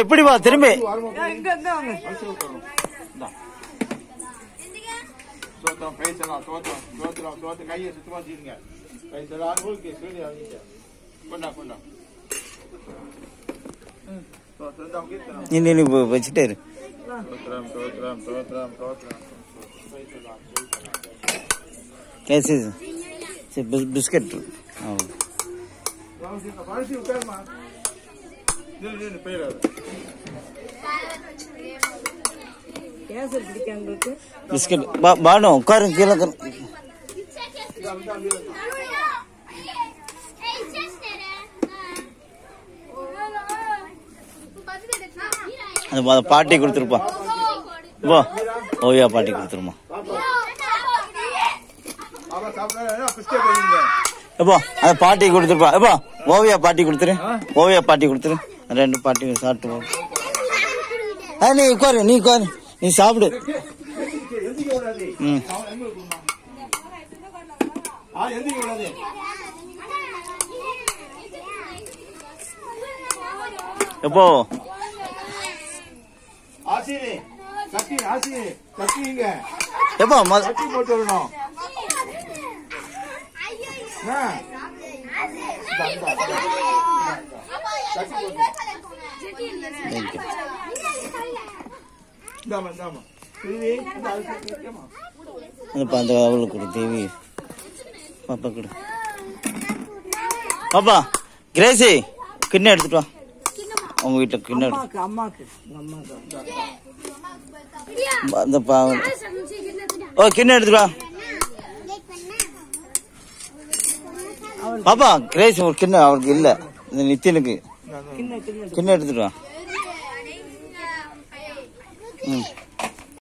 இப்படி வா திரும்பி கையை சுத்தமா வச்சுருங்க. கை நீ வச்சுட்டே இரு. பிஸ்கட் பிஸ்கட் பானு உட்காரு கீழே. அந்த பாட்டி கொடுத்துருப்பா. ஓவியா பாட்டி கொடுத்துருமா. எப்போ அந்த பாட்டி கொடுத்துருப்பா. எப்போ ஓவியா பாட்டி கொடுத்துரு. ஓவியா பாட்டி கொடுத்துரு. 2 பாட்டி சாப்பிட்டு நீ உட்காரு. நீ உட்காரு. நீ சாப்பிடு. எப்போ எப்போ போட்டு வரணும். அந்த அவளுக்கு கொடு தேவி. பாப்பா கொடு. பாப்பா கிரேசி கிண்ண எடுத்துட்டு வா. உங்க வீட்டுல கிண்ண அந்த கிண்ண எடுத்துட்டு வா. பாப்பா கிரேசி ஒரு கிண்ண அவருக்கு இல்ல. இந்த நித்தியனுக்கு கிண்ண எடுத்துட்டு வா.